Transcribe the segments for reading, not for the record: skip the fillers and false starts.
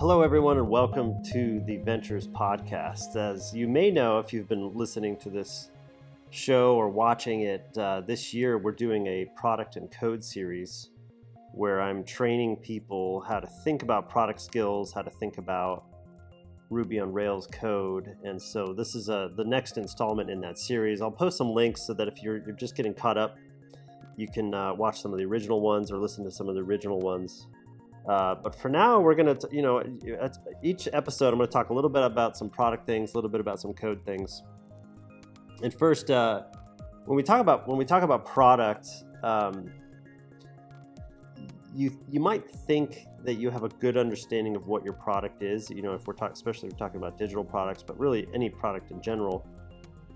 Hello, everyone, and welcome to the Ventures Podcast. As you may know, if you've been listening to this show or watching it, this year we're doing a product and code series where I'm training people how to think about product skills, how to think about Ruby on Rails code. And so this is the next installment in that series. I'll post some links so that if you're just getting caught up, you can watch some of the original ones or listen to some of the original ones. But for now, we're going to, at each episode, I'm going to talk a little bit about some product things, a little bit about some code things. And first, when we talk about product, you might think that you have a good understanding of what your product is. You know, especially if we're talking about digital products, but really any product in general.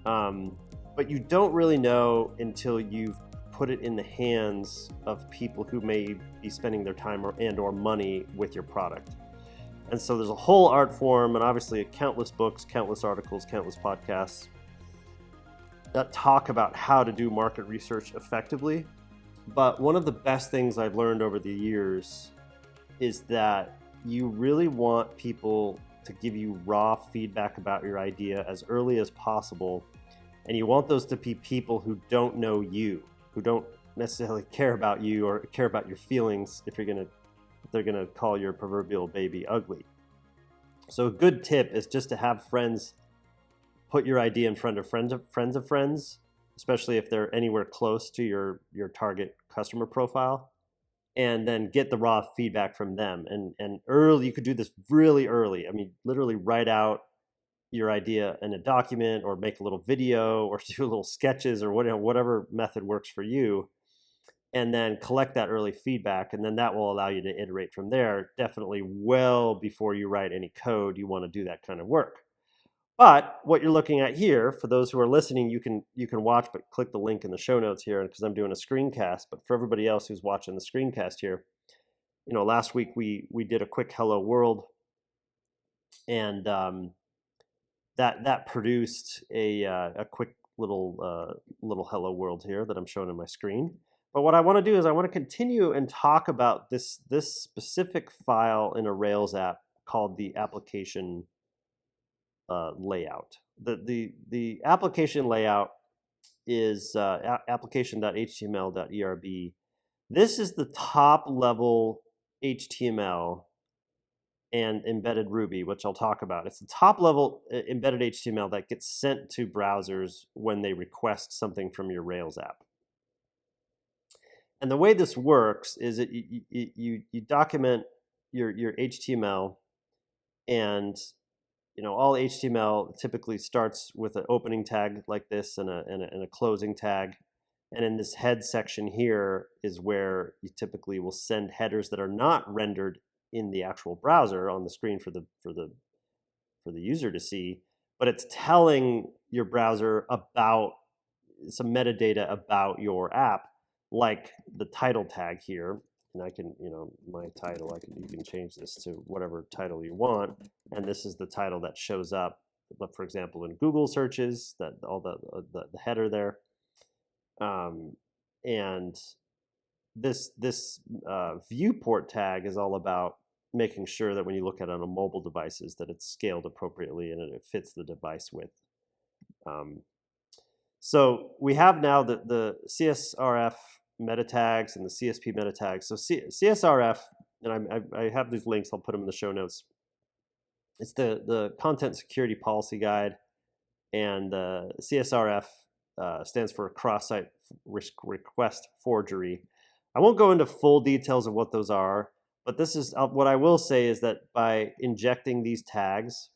But you don't really know until you've put it in the hands of people who may be spending their time or money with your product. And so there's a whole art form and obviously countless books, countless articles, countless podcasts that talk about how to do market research effectively. But one of the best things I've learned over the years is that you really want people to give you raw feedback about your idea as early as possible. And you want those to be people who don't know you, who don't necessarily care about you or care about your feelings if they're gonna call your proverbial baby ugly. So a good tip is just to have friends put your idea in front of friends of friends, especially if they're anywhere close to your target customer profile, and then get the raw feedback from them. And early, you could do this really early. I mean, literally write out your idea in a document or make a little video or do little sketches or whatever method works for you, and then collect that early feedback. And then that will allow you to iterate from there. Definitely well before you write any code, you want to do that kind of work. But what you're looking at here, for those who are listening, you can watch, but click the link in the show notes here because I'm doing a screencast. But for everybody else who's watching the screencast here, you know, last week we did a quick hello world, and that produced a quick little hello world here that I'm showing on my screen. But what I want to do is I want to continue and talk about this specific file in a Rails app called the application layout. The application layout is application.html.erb. This is the top level HTML and embedded Ruby, which I'll talk about. It's the top level embedded HTML that gets sent to browsers when they request something from your Rails app. And the way this works is that you document your HTML, and you know, all HTML typically starts with an opening tag like this and a closing tag. And in this head section here is where you typically will send headers that are not rendered in the actual browser on the screen for the user to see, but it's telling your browser about some metadata about your app, like the title tag here. And I can, you know, my title, you can change this to whatever title you want, and this is the title that shows up, for example, in Google searches, that all the header there, and this viewport tag is all about making sure that when you look at it on a mobile devices that it's scaled appropriately and it fits the device width. So we have now the CSRF meta tags and the CSP meta tags. So CSRF, and I have these links, I'll put them in the show notes. It's the Content Security Policy Guide, and the CSRF stands for Cross-Site Request Forgery. I won't go into full details of what those are, but this is what I will say is that by injecting these tags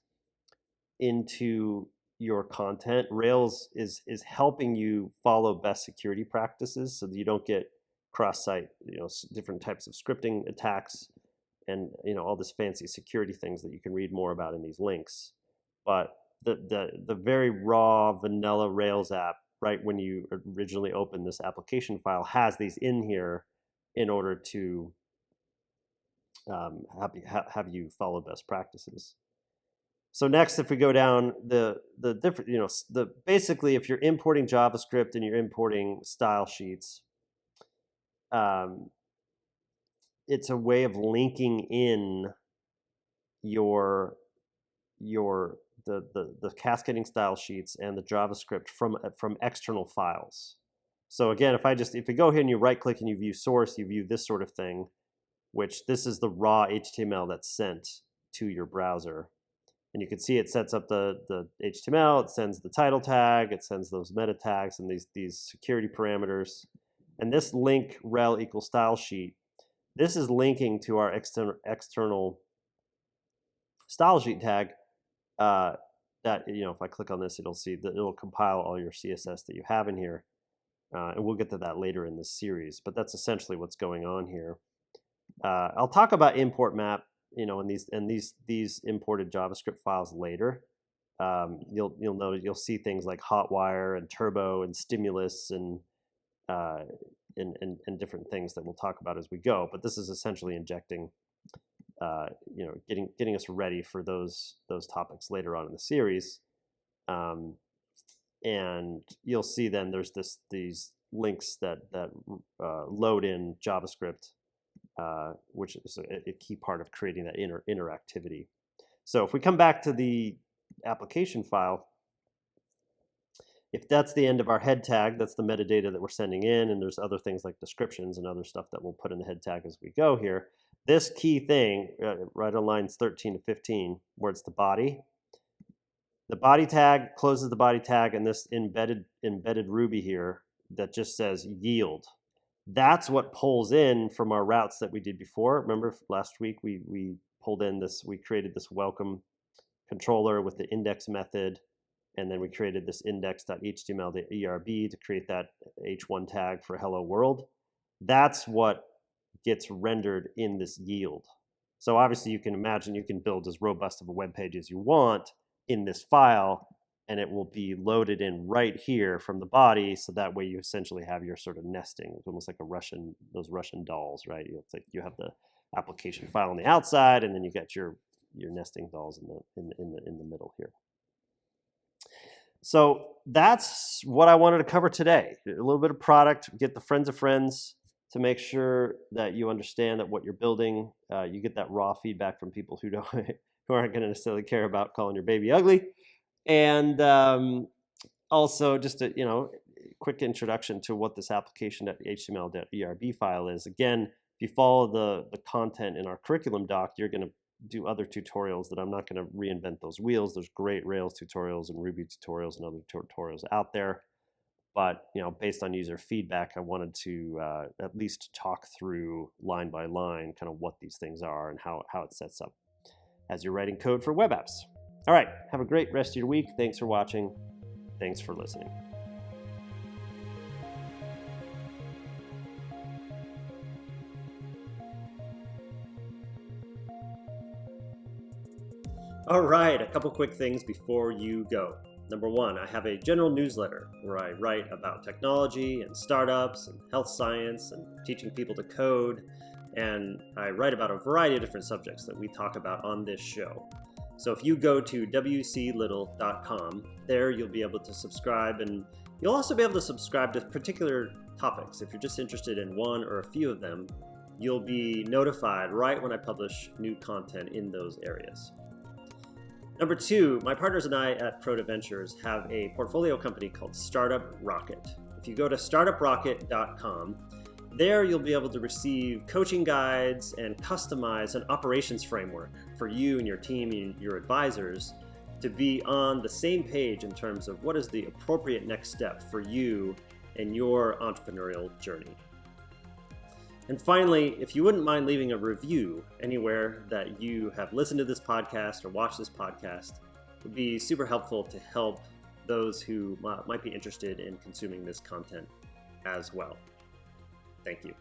into your content, Rails is helping you follow best security practices so that you don't get cross-site, you know, different types of scripting attacks and, you know, all this fancy security things that you can read more about in these links. But the very raw vanilla Rails app, right when you originally open this application file, has these in here in order to have you follow best practices. So next, if we go down the different, you know, basically if you're importing JavaScript and you're importing style sheets, it's a way of linking in the cascading style sheets and the JavaScript from external files. So again, if you go here and you right click and you view source, you view this sort of thing, which this is the raw HTML that's sent to your browser. And you can see it sets up the HTML, it sends the title tag, it sends those meta tags and these security parameters. And this link rel equals style sheet, this is linking to our external style sheet tag that, if I click on this, it'll compile all your CSS that you have in here. And we'll get to that later in this series, but that's essentially what's going on here. I'll talk about import map, and these imported JavaScript files later. You'll notice you'll see things like Hotwire and Turbo and Stimulus and different things that we'll talk about as we go. But this is essentially injecting, getting us ready for those topics later on in the series. And you'll see then there's these links that load in JavaScript, which is a key part of creating that interactivity. So if we come back to the application file, if that's the end of our head tag, that's the metadata that we're sending in, and there's other things like descriptions and other stuff that we'll put in the head tag as we go here. This key thing, right on lines 13 to 15, where it's the body tag closes the body tag, and this embedded Ruby here that just says yield. That's what pulls in from our routes that we did before. Remember last week we pulled in this, we created this welcome controller with the index method, and then we created this index.html.erb to create that h1 tag for hello world. That's what gets rendered in this yield. So obviously you can imagine you can build as robust of a web page as you want in this file, and it will be loaded in right here from the body, so that way you essentially have your sort of nesting. It's almost like those Russian dolls, right? It's like you have the application file on the outside, and then you got your nesting dolls in the middle here. So that's what I wanted to cover today. A little bit of product, get the friends of friends to make sure that you understand that what you're building, you get that raw feedback from people who aren't going to necessarily care about calling your baby ugly. And also just a quick introduction to what this application.html.erb file is. Again, if you follow the content in our curriculum doc, you're going to do other tutorials that I'm not going to reinvent those wheels. There's great Rails tutorials and Ruby tutorials and other tutorials out there. But based on user feedback, I wanted to at least talk through line by line kind of what these things are and how it sets up as you're writing code for web apps. All right, have a great rest of your week. Thanks for watching. Thanks for listening. All right, a couple quick things before you go. Number one, I have a general newsletter where I write about technology and startups and health science and teaching people to code. And I write about a variety of different subjects that we talk about on this show. So if you go to wclittle.com, there you'll be able to subscribe, and you'll also be able to subscribe to particular topics. If you're just interested in one or a few of them, you'll be notified right when I publish new content in those areas. Number two, my partners and I at Proto Ventures have a portfolio company called Startup Rocket. If you go to startuprocket.com, there you'll be able to receive coaching guides and customize an operations framework for you and your team and your advisors to be on the same page in terms of what is the appropriate next step for you and your entrepreneurial journey. And finally, if you wouldn't mind leaving a review anywhere that you have listened to this podcast or watched this podcast, it would be super helpful to help those who might be interested in consuming this content as well. Thank you.